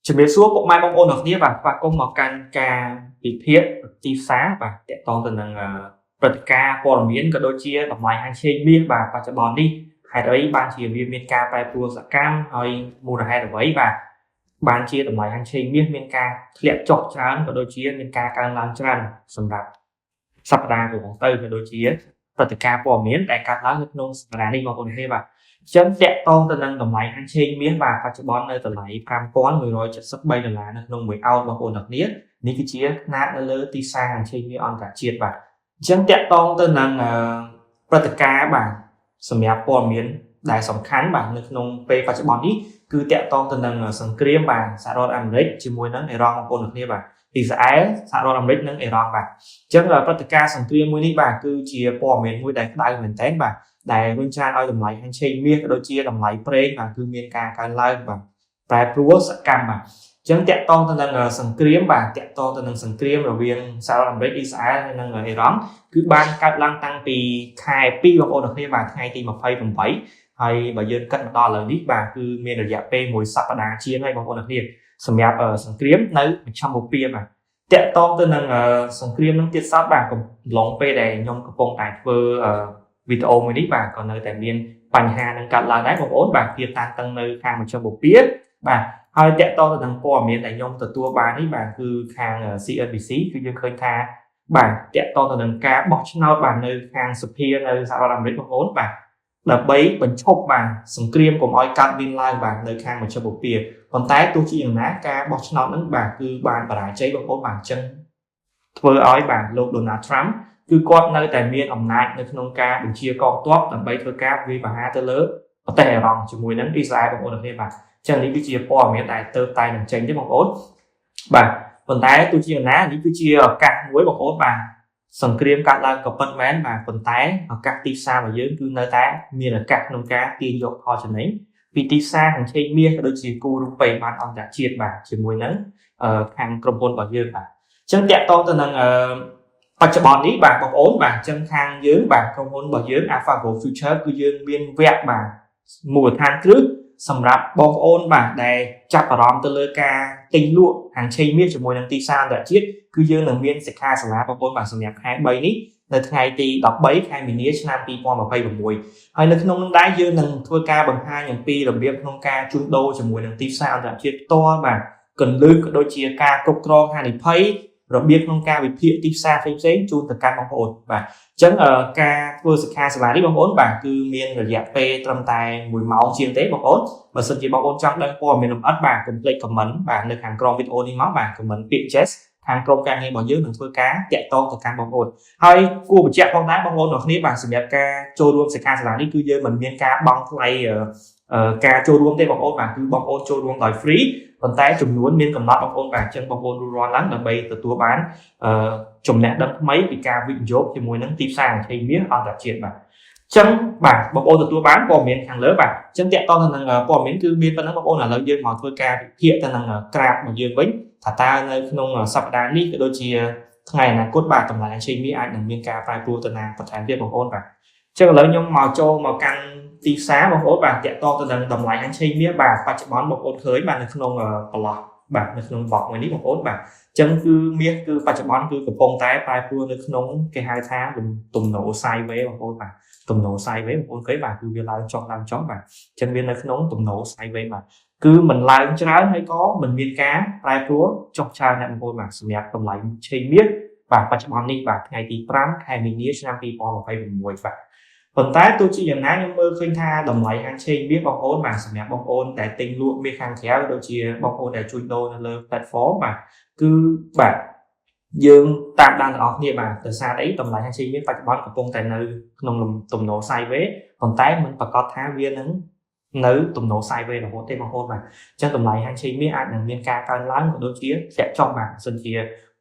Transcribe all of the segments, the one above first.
ជំរាបសួរពុកម៉ែបងប្អូនទាំងគ្នាបាទស្វាគមន៍មកកាន់ការវិភាគទីផ្សារបាទតកតងទៅនឹងព្រឹត្តិការណ៍ព័ត៌មានក៏ដូចជាតម្លៃហាងឆេងមាសបាទបច្ចុប្បន្ននេះហេតុអីបានជាវាមានការប្រែប្រួលសកម្មហើយមូលហេតុអ្វីបាទបានជាតម្លៃហាងឆេងមាសមានការធ្លាក់ចុះច្រើនក៏ដូចជាមានការកើនឡើងច្រើនសម្រាប់សប្តាហ៍កន្លងទៅក៏ដូចជាព្រឹត្តិការណ៍ព័ត៌មានដែលកើតឡើងនៅក្នុងសប្តាហ៍នេះបងប្អូនទេបាទចឹងតាក់ទងទៅនឹងតម្លៃហាងឆេងមាសបាទបច្ចុប្បន្ននៅតម្លៃ$5,173នៅក្នុង1អោនបងប្អូនទាំងគ្នានេះគឺជាຂະຫນາດនៅលើទីផ្សារហាងឆេងមាសអន្តរជាតិបាទអញ្ចឹងតាក់ទងទៅនឹងព្រឹត្តិការណ៍បាទសម្រាប់ព័ត៌មានដែលសំខាន់បាទនៅក្នុងពេលបច្ចុប្បន្ននេះគឺតាក់ទងទៅនឹងសង្គ្រាមបាទសហរដ្ឋអាមេរិកជាមួយនឹងអ៊ីរ៉ង់បងប្អូនទាំងគ្នាបាទអ៊ីស្រាអែលសហរដ្ឋអាមេរិកនិងអ៊ីរ៉ង់បាទអញ្ចឹងព្រឹត្តិការណ៍សង្គ្រាមមួយនេះបាទគឺជាព័ត៌មានមួយដែលក្តៅមែនទែនបាទដែលរុញច្រានឲ្យតម្លៃហាងឆេងមាសក៏ដូចជាតម្លៃប្រេងបាទគឺមានការកើនឡើងបាទប្រែប្រួលសកម្មបាទអញ្ចឹងតាក់ទងទៅនឹងសង្គ្រាមបាទតាក់ទងទៅនឹងសង្គ្រាមរវាងសហរដ្ឋអាមេរិកអ៊ីស្រាអែលហើយនិងអ៊ីរ៉ង់គឺបានកើតឡើងតាំងពីខែ2បងប្អូនទាំងគ្នាបាទថ្ងៃទី28ហើយបើយើងគិតមកដល់ឥឡូវនេះបាទគឺមានរយៈពេលមួយសប្តាហ៍ជាងហើយបងប្អូនទាំងគ្នាសម្រាប់សង្គ្រាមនៅមជ្ឈមបូព៌ាបាទតាក់ទងទៅនឹងសង្គ្រាមនឹងទៀតសោតបាទកំឡុងពេលដែលខ្ញុំកំពុងតែធ្វើវីដេអូមួយនេះបាទក៏នៅតែមានបញ្ហានឹងកើតឡើងដែរបងប្អូនបាទភាពតានតឹងនៅខាងមជ្ឈមបូព៌ាបាទហើយតាក់ទងទៅនឹងព័ត៌មានដែលខ្ញុំទទួលបាននេះបាទគឺខាង CNBC គឺយើងឃើញថាបាទតាក់ទងទៅនឹងការបោះឆ្នោតបាទនៅខាងសភានៅសហរដ្ឋអាមេរិកបងប្អូនបាទដើម្បីបញ្ឈប់បាទសង្គ្រាមកុំឲ្យកើតមានឡើងបាទនៅខាងមជ្ឈមបូព៌ាប៉ុន្តែទោះជាយ៉ាងណាការបោះឆ្នោតហ្នឹងបាទគឺបានបរាជ័យបងប្អូនបាទអញ្ចឹងធ្វើឲ្យបាទលោក Donald Trump គឺគាត់នៅតែមានអំណាចនៅក្នុងការបញ្ជាកងទ័ពដើម្បីធ្វើការវាយប្រហារទៅលើប្រទេសអ៊ីរ៉ង់ជាមួយនឹងអ៊ីស្រាអែលបងប្អូនទាំងគ្នាបាទអញ្ចឹងនេះគឺជាព័ត៌មានដែលទៅតែនឹងចេញទេបងប្អូនបាទប៉ុន្តែទោះជាយ៉ាងណានេះគឺជាឱកាសមួយបងប្អូនបាទសង្គ្រាមកើតឡើងក៏ពិតមែនបាទប៉ុន្តែឱកាសទីផ្សាររបស់យើងគឺនៅតែមានឱកាសក្នុងការទាញយកផលចំណេញពីទីផ្សារហាងឆេងមាសក៏ដូចជាគូរូបិយប័ណ្ណអន្តរជាតិបាទជាមួយនឹងខាងក្រុមហ៊ុនរបស់យើងបាទអញ្ចឹងតាក់ទងទៅនឹងបច្ចុប្បន្ននេះបាទបងប្អូនបាទអញ្ចឹងខាងយើងបាទក្រុមហ៊ុនរបស់យើង AlphaGo Future គឺយើងមានវគ្គបាទមូលដ្ឋានគ្រឹះសម្រាប់បងប្អូនបាទដែលចាប់អារម្មណ៍ទៅលើការទិញលក់ហាងឆេងមាសជាមួយនឹងទីផ្សារអន្តរជាតិគឺយើងនឹងមានសិក្ខាសាលាបងប្អូនបាទសម្រាប់ខែ3នេះនៅថ្ងៃទី13ខែមីនាឆ្នាំ2026ហើយនៅក្នុងនោះដែរយើងនឹងធ្វើការបង្ហាញអំពីរបៀបក្នុងការជួញដូរជាមួយនឹងទីផ្សារអន្តរជាតិផ្ទាល់បាទគន្លឹះក៏ដូចជាការគ្រប់គ្រងហានិភ័យរបៀបក្នុងការវិភាគទីផ្សារផ្សេងៗជូនទៅកាន់បងប្អូនបាទអញ្ចឹងការធ្វើសិក្ខាសាលានេះបងប្អូនបាទគឺមានរយៈពេលត្រឹមតែ1ម៉ោងជាងទេបងប្អូនបើសិនជាបងប្អូនចង់ដឹងព័ត៌មានលម្អិតបាទកុំភ្លេច comment បាទនៅខាងក្រោមវីដេអូនេះមកបាទ comment ពាក្យ yes ខាងក្រុមការងាររបស់យើងនឹងធ្វើការតាក់ទងទៅកាន់បងប្អូនហើយគួរបញ្ជាក់ផងដែរបងប្អូនទាំងគ្នាបាទសម្រាប់ការចូលរួមសិក្ខាសាលានេះគឺយើងមិនមានការបង់ថ្លៃការចូលរួមទេបងប្អូនបាទគឺបងប្អូនចូលរួមដោយ free ប៉ុន្តែចំនួនមានកំណត់បងប្អូនបាទអញ្ចឹងបងប្អូនរួចរាល់ឡើងដើម្បីទទួលបានចំណេះដឹងថ្មីពីការវិនិយោគជាមួយនឹងទីផ្សារឆេងមាសអន្តរជាតិបាទអញ្ចឹងបាទបងប្អូនទទួលបានព័ត៌មានខាងលើបាទអញ្ចឹងតាក់ទងទៅនឹងព័ត៌មានគឺមានប៉ុណ្ណឹងបងប្អូនឥឡូវយើងមកធ្វើការវិភាគទៅនឹងក្រាហ្វរបស់យើងវិញថាតើនៅក្នុងសប្តាហ៍នេះក៏ដូចជាថ្ងៃអនាគតបាទតម្លៃឆេងមាសអាចនឹងមានការប្រែប្រួលទៅណាបន្ថែមទៀតបងប្អូនបាទអញ្ចឹងឥឡូវខ្ញុំមកចូលមកកាន់ទីផ្សារបងប្អូនបាទតាក់ទងទៅនឹងតម្លៃហាងឆេងមាសបាទបច្ចុប្បន្នបងប្អូនឃើញបាទនៅក្នុងប្លោះបាទនៅក្នុង box មួយនេះបងប្អូនបាទអញ្ចឹងគឺមាសគឺបច្ចុប្បន្នគឺកំពុងតែប្រែប្រួលនៅក្នុងគេហៅថាទំនោរ sideways បងប្អូនបាទទំនោរ sideways បងប្អូនឃើញបាទគឺវាឡើងចុះបាទអញ្ចឹងវានៅក្នុងទំនោរ sideways បាទគឺមិនឡើងច្រើនហើយក៏មិនមានការប្រែប្រួលចុះច្រើនណាស់បងប្អូនបាទសម្រាប់តម្លៃឆេងមាសបាទបច្ចុប្បន្ននេះបាទថ្ងៃទី5ខែមីនាឆ្នាំ2026បាទប៉ុន្តែទោះជាយ៉ាងណាខ្ញុំមើលឃើញថាតម្លៃហាងឆេងមាសបងប្អូនបាទសម្រាប់បងប្អូនដែលទិញលក់មាសខាងក្រៅដូចជាបងប្អូនដែលជួញដូរនៅលើ platform បាទគឺបាទយើងតាមដានទាំងអស់គ្នាបាទដោយសារអីតម្លៃហាងឆេងមាសបច្ចុប្បន្នកំពុងតែនៅក្នុងទំនោរ sideways ប៉ុន្តែមិនប្រកាសថាវានឹងនៅទំនោរ sideways រហូតទេបងប្អូនបាទអញ្ចឹងតម្លៃហាងឆេងមាសអាចនឹងមានការកើនឡើងក៏ដូចជាធ្លាក់ចុះបាទសិនជា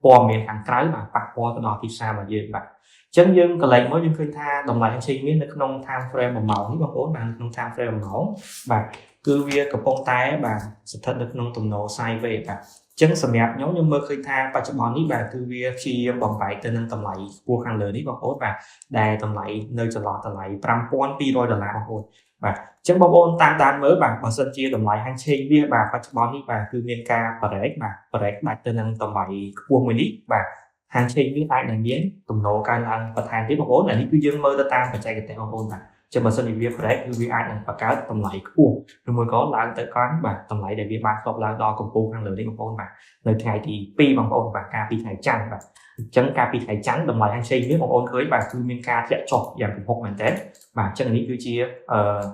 ព័ត៌មានខាងក្រៅបាទប៉ះពាល់ទៅដល់ទីផ្សាររបស់យើងបាទអញ្ចឹងយើងកន្លែងមកយើងឃើញថាតម្លៃហាងឆេងមាសនៅក្នុង time frame 1ម៉ោងនេះបងប្អូនបាទក្នុង time frame 1ម៉ោងបាទគឺវាកំពុងតែបាទស្ថិតនៅក្នុងទំនោរ sideways បាទអញ្ចឹងសម្រាប់ខ្ញុំមើលឃើញថាបច្ចុប្បន្ននេះបាទគឺវាព្យាយាមបំបែកទៅនឹងតម្លៃខ្ពស់ខាងលើនេះបងប្អូនបាទដែលតម្លៃនៅចន្លោះតម្លៃ$5,200បងប្អូន បាទអញ្ចឹងបងប្អូនតាមដានមើលបាទបើសិនជាតម្លៃហាងឆេងវាបាទបច្ចុប្បន្ននេះបាទគឺមានការបរែកដាច់ទៅនឹងតម្លៃខ្ពស់មួយនេះបាទហាងឆេងវាអាចនឹងមានទំនោរកើនឡើងបន្ថែមទៀតបងប្អូនអានេះគឺយើងមើលទៅតាមបច្ចេកទេសបងប្អូនបាទចឹងបើសិនជាវាប្រែកគឺវាអាចនឹងបង្កើតតម្លៃខ្ពស់ឬមួយក៏ឡើងទៅកាន់បាទតម្លៃដែលវាបានធ្លាប់ឡើងដល់កម្ពស់ខាងលើនេះបងប្អូនបាទនៅថ្ងៃទី2បងប្អូនបាទកាលពីថ្ងៃច័ន្ទបាទអញ្ចឹងកាលពីថ្ងៃច័ន្ទតម្លៃហាងឆេងនេះបងប្អូនឃើញបាទគឺមានការធ្លាក់ចុះយ៉ាងគំហុកមែនទែនបាទអញ្ចឹងនេះគឺជា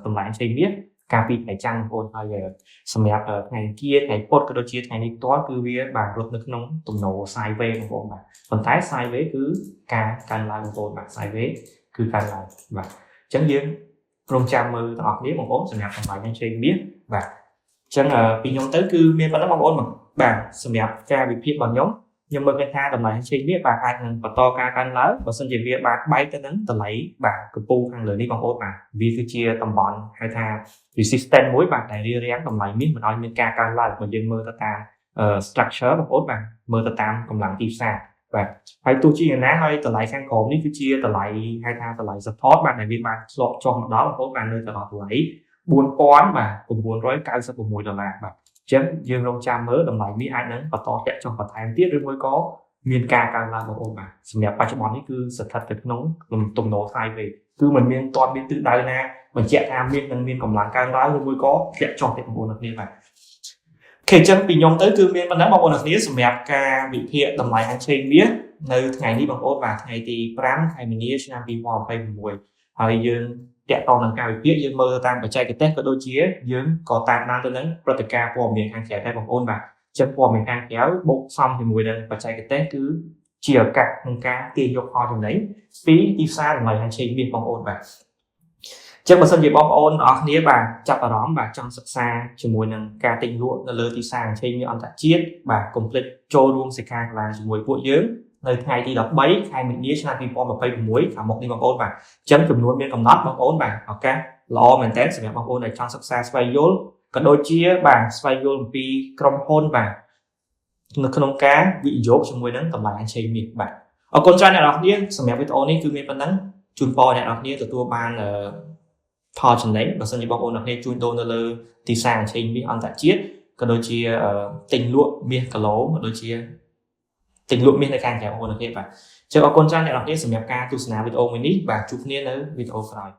តម្លៃហាងឆេងនេះកាលពីថ្ងៃច័ន្ទបងប្អូនហើយសម្រាប់ថ្ងៃអង្គារថ្ងៃពុធក៏ដូចជាថ្ងៃនេះផ្ទាល់គឺវាបាទរត់នៅក្នុងទំនោរ sideways បងប្អូនបាទប៉ុន្តែ sideways គឺការកើនឡើងបងប្អូនបាទ sideways គឺកើនឡើងបាទអញ្ចឹងយើងរងចាំមើលទាំងអស់គ្នាបងប្អូនសម្រាប់តម្លៃហាងឆេងមាសបាទអញ្ចឹងពីខ្ញុំទៅគឺមានប៉ុណ្ណឹងបងប្អូនបាទសម្រាប់ការវិភាគរបស់ខ្ញុំមើលឃើញថាតម្លៃហាងឆេងមាសបាទអាចនឹងបន្តការកើនឡើងបើសិនជាវាបាទបែកទៅនឹងតម្លៃបាទកម្ពស់ខាងលើនេះបងប្អូនបាទវាគឺជាតំបន់ហៅថា resistance មួយបាទដែលរារាំងតម្លៃមាសមិនឲ្យមានការកើនឡើងបើយើងមើលទៅតាមstructure បងប្អូនបាទមើលទៅតាមកម្លាំងទីផ្សារបាទហើយទោះជាយ៉ាងណាហើយតម្លៃខាងក្រោមនេះគឺជាតម្លៃហៅថាតម្លៃ support បាទដែលវាបានធ្លាប់ចុះមកដល់បងប្អូនបាននៅទៅដល់តម្លៃ$4,996បាទអញ្ចឹងយើងរងចាំមើលតម្លៃនេះអាចនឹងបន្តធាក់ចុះបន្ថែមទៀតឬមួយក៏មានការកើនឡើងបងប្អូនបាទសម្រាប់បច្ចុប្បន្ននេះគឺស្ថិតនៅក្នុងទំនោរ sideways គឺมันមានទស្សនមានទិសដៅណាបញ្ជាក់ថាមានកម្លាំងកើនឡើងឬមួយក៏ធាក់ចុះទេបងប្អូនអ្នកនាងបាទអញ្ចឹងពីខ្ញុំទៅគឺមានប៉ុណ្ណឹងបងប្អូនអ្នកនាងសម្រាប់ការវិភាគតម្លៃហាងឆេងមាសនៅថ្ងៃនេះបងប្អូនបាទថ្ងៃទី5ខែមីនាឆ្នាំ2026ហើយយើងតាក់ទងនឹងការវិភាគយើងមើលតាមបច្ចេកទេសក៏ដូចជាយើងក៏តាមដានទៅនឹងព្រឹត្តិការណ៍ព័ត៌មានខាងក្រៅដែរបងប្អូនបាទអញ្ចឹងព័ត៌មានខាងក្រៅបូកសំជាមួយនឹងបច្ចេកទេសគឺជាឱកាសក្នុងការទាញយកផលចំណេញពីទីផ្សារតម្លៃហាងឆេងមាសបងប្អូនបាទចឹងបើសិនជាបងប្អូនទាំងអស់គ្នាបាទចាប់អារម្មណ៍បាទចង់សិក្សាជាមួយនឹងការទិញលក់នៅលើទីផ្សារឆេងមាសអន្តរជាតិបាទកុំភ្លេចចូលរួមសិក្ខាសាលាជាមួយពួកយើងនៅថ្ងៃទី13ខែមីនាឆ្នាំ2026ខាងមុខនេះបងប្អូនបាទអញ្ចឹងចំនួនមានកំណត់បងប្អូនបាទឱកាសល្អមែនតើសម្រាប់បងប្អូនដែលចង់សិក្សាស្វែងយល់ក៏ដូចជាបាទស្វែងយល់អំពីក្រុមហ៊ុនបាទនៅក្នុងការវិនិយោគជាមួយនឹងតម្លៃហាងឆេងមាសបាទអរគុណច្រើនអ្នកនរគ្នាសម្រាប់វីដេអូនេះគឺមានប៉ុណ្ណឹងជូនពរអ្នកនរគ្នាទទួលបានផលចំណេញបើសិនជាបងប្អូនអ្នកគ្នាជួញដូរនៅលើទីផ្សារឆេងមាសអន្តរជាតិក៏ដូចជាទិញលក់មាសគីឡូក៏ដូចជាទិញលក់មាសនៅខាងក្រៅបងប្អូនអ្នកគ្នាបាទអរគុណច្រើនអ្នកនរគ្នាសម្រាប់ការទស្សនាវីដេអូមួយនេះបាទជួបគ្នានៅវីដេអូក្រោយ